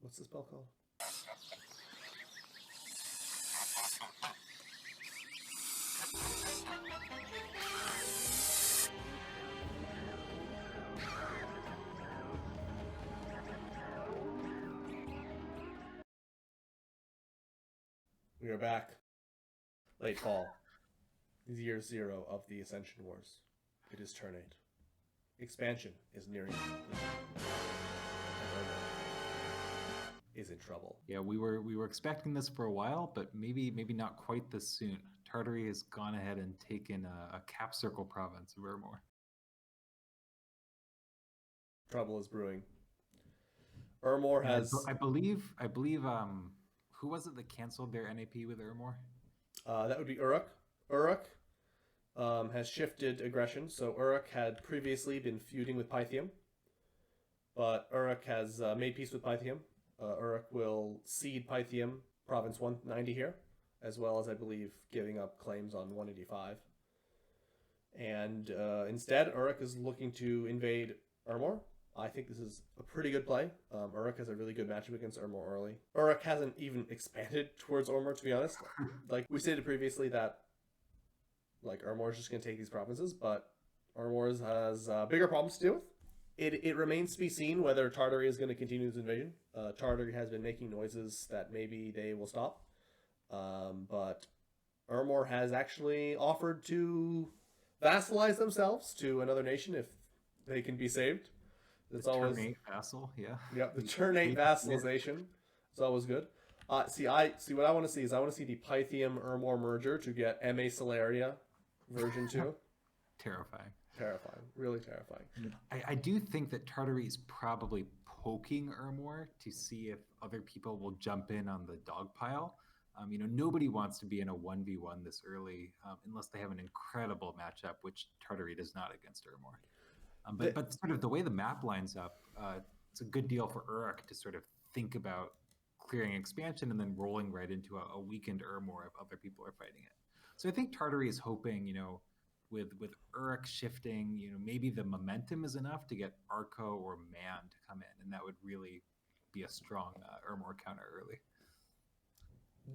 What's the spell called? We are back. Late fall. Year 0 of the Ascension Wars. It is turn 8. Expansion is nearing completion. And Ermo is in trouble. Yeah, we were expecting this for a while, but maybe not quite this soon. Tartary has gone ahead and taken a cap circle province of Ermor. Trouble is brewing. Ermor And has. I believe who was it that canceled their NAP with Ermor? That would be Uruk. Uruk has shifted aggression. So Uruk had previously been feuding with Pythium, but Uruk has made peace with Pythium. Uruk will cede Pythium province 190 here, as well as I believe giving up claims on 185. And instead, Uruk is looking to invade Ermor. I think this is a pretty good play. Uruk has a really good matchup against Ermor early. Uruk hasn't even expanded towards Ermor, to be honest. Like we stated previously that Ermor is just going to take these provinces, but Ermor has bigger problems to deal with. It remains to be seen whether Tartary is going to continue this invasion. Tartary has been making noises that maybe they will stop. But Ermor has actually offered to vassalize themselves to another nation if they can be saved. It's always turn 8 vassal, yeah. Yep, the turn 8 vassalization is always good. See what I want to see is I want to see the Pythium Ermor merger to get MA Celeria version 2. Terrifying. Really terrifying. I do think that Tartary is probably poking Ermor to see if other people will jump in on the dog pile. Nobody wants to be in a 1v1 this early unless they have an incredible matchup, which Tartary does not against Ermor. But sort of the way the map lines up, it's a good deal for Uruk to sort of think about clearing expansion and then rolling right into a weakened Ermor if other people are fighting it. So I think Tartary is hoping, with Uruk shifting, maybe the momentum is enough to get Arco or Man to come in, and that would really be a strong Ermor counter early.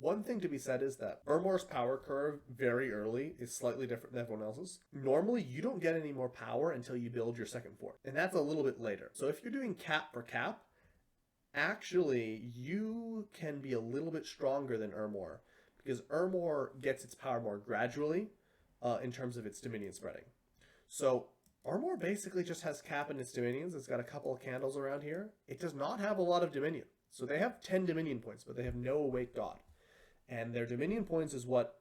One thing to be said is that Ermor's power curve very early is slightly different than everyone else's. Normally, you don't get any more power until you build your second fort, and that's a little bit later. So if you're doing cap for cap, actually, you can be a little bit stronger than Ermor, because Ermor gets its power more gradually in terms of its dominion spreading. So Ermor basically just has cap in its dominions. It's got a couple of candles around here. It does not have a lot of dominion. So they have 10 dominion points, but they have no awake god. And their dominion points is what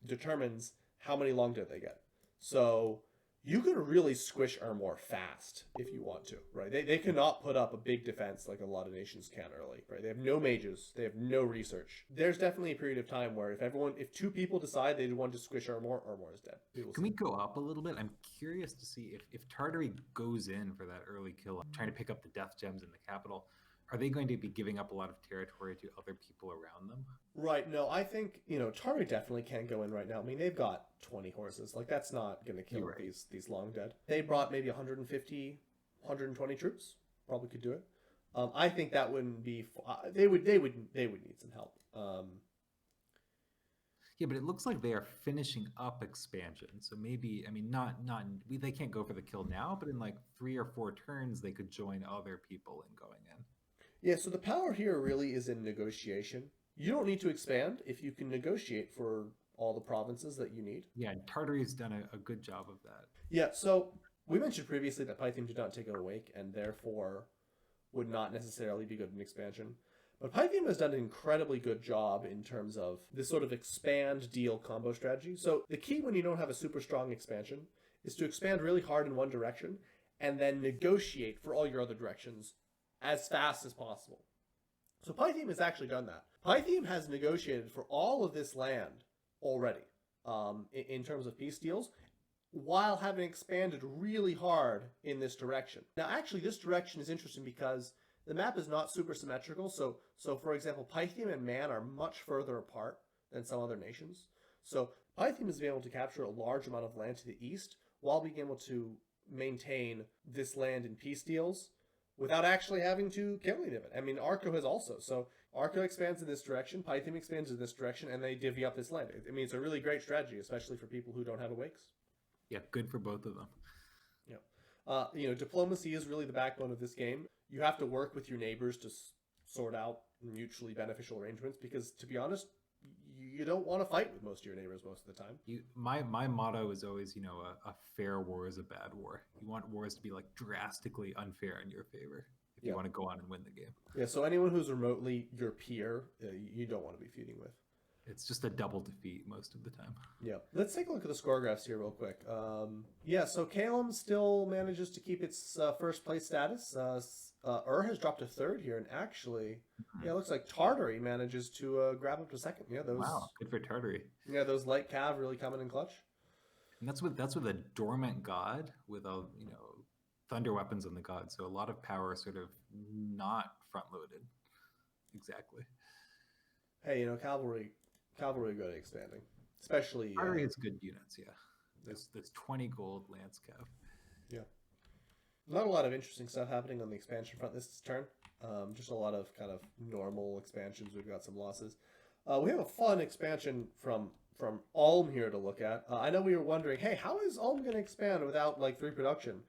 determines how many long dead they get. So you can really squish Ermor fast if you want to, right? They cannot put up a big defense like a lot of nations can early, right? They have no mages, they have no research. There's definitely a period of time where if 2 people decide they want to squish Ermor is dead. Can we go up a little bit? I'm curious to see if Tartary goes in for that early kill, trying to pick up the death gems in the capital. Are they going to be giving up a lot of territory to other people around them? Right. No, I think, Tartary definitely can't go in right now. I mean, they've got 20 horses. Like, that's not going to kill these long dead. They brought maybe 150, 120 troops. Probably could do it. I think that wouldn't be... They would need some help. Yeah, but it looks like they are finishing up expansion. So maybe, they can't go for the kill now, but in like 3 or 4 turns, they could join other people in going in. Yeah, so the power here really is in negotiation. You don't need to expand if you can negotiate for all the provinces that you need. Yeah, Tartary's done a good job of that. Yeah, so we mentioned previously that Pythium did not take an awake and therefore would not necessarily be good in expansion. But Pythium has done an incredibly good job in terms of this sort of expand deal combo strategy. So the key when you don't have a super strong expansion is to expand really hard in one direction and then negotiate for all your other directions as fast as possible. So Pythium has actually done that. Pythium has negotiated for all of this land already in terms of peace deals, while having expanded really hard in this direction. Now, actually, this direction is interesting because the map is not super symmetrical. So for example, Pythium and Man are much further apart than some other nations. So Pythium has been able to capture a large amount of land to the east while being able to maintain this land in peace deals without actually having to kill any of it. I mean, Arco has also. So Arco expands in this direction, Pythium expands in this direction, and they divvy up this land. I mean, it's a really great strategy, especially for people who don't have awakes. Yeah, good for both of them. Diplomacy is really the backbone of this game. You have to work with your neighbors to sort out mutually beneficial arrangements because, to be honest, you don't want to fight with most of your neighbors most of the time. My motto is always, a fair war is a bad war. You want wars to be like drastically unfair in your favor if you want to go on and win the game. Yeah, so anyone who's remotely your peer, you don't want to be feuding with. It's just a double defeat most of the time. Yeah. Let's take a look at the score graphs here real quick. So Calum still manages to keep its first place status. Has dropped to third here, and actually, it looks like Tartary manages to grab up to second. Yeah, wow, good for Tartary. Yeah, those light cav really coming in clutch. And that's with a dormant god with a thunder weapons on the god, so a lot of power sort of not front loaded. Exactly. Hey, cavalry good at expanding, especially Tartary has good units. Yeah, there's 20 gold lance cav. Yeah. Not a lot of interesting stuff happening on the expansion front this turn. Just a lot of kind of normal expansions. We've got some losses. We have a fun expansion from Ulm here to look at. I know we were wondering, hey, how is Ulm going to expand without like 3 production?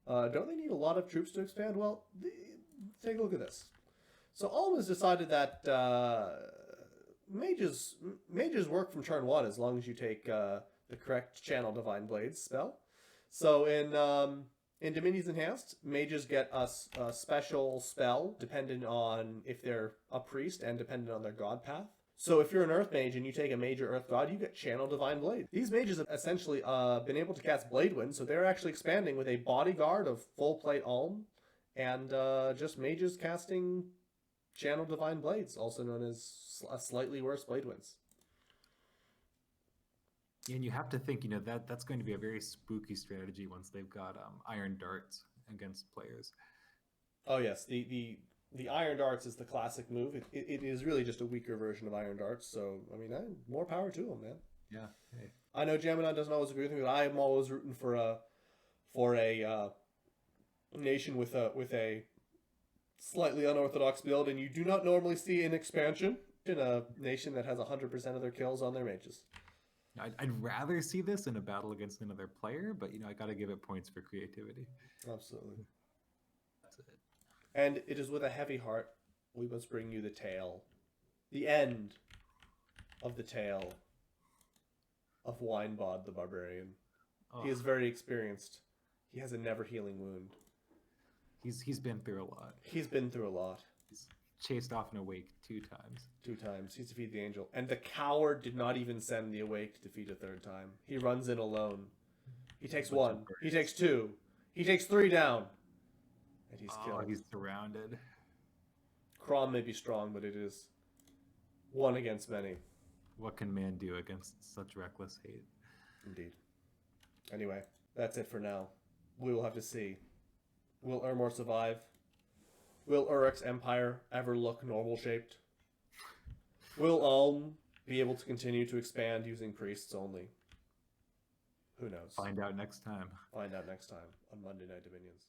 Don't they need a lot of troops to expand? Well, take a look at this. So Ulm has decided that mages work from turn 1 as long as you take the correct Channel Divine Blades spell. So in Dominions Enhanced, mages get a special spell dependent on if they're a priest and dependent on their god path. So if you're an Earth Mage and you take a major Earth God, you get Channel Divine Blade. These mages have essentially been able to cast Blade Wind, so they're actually expanding with a bodyguard of full plate Ulm and just mages casting Channel Divine Blades, also known as slightly worse Blade Winds. And you have to think, that's going to be a very spooky strategy once they've got iron darts against players. Oh yes, the iron darts is the classic move. It is really just a weaker version of iron darts. So I mean, more power to them, man. Yeah. Hey. I know Jaminon doesn't always agree with me, but I am always rooting for a nation with a slightly unorthodox build, and you do not normally see an expansion in a nation that has 100% of their kills on their mages. I'd rather see this in a battle against another player, but I got to give it points for creativity. Absolutely. That's it. And it is with a heavy heart we must bring you the tale, the end of the tale of Winebod the Barbarian. Oh. He is very experienced. He has a never healing wound. He's been through a lot. He's been through a lot. He's chased off an awake 2 times. 2 times. He's defeated the angel. And the coward did not even send the awake to defeat a 3rd time. He runs in alone. He takes 1. He takes 2. He takes 3 down. And he's killed. He's surrounded. Crom may be strong, but it is 1 against many. What can man do against such reckless hate? Indeed. Anyway, that's it for now. We will have to see. Will Ermor survive? Will Uruk's empire ever look normal-shaped? Will Ulm be able to continue to expand using priests only? Who knows? Find out next time. Find out next time on Monday Night Dominions.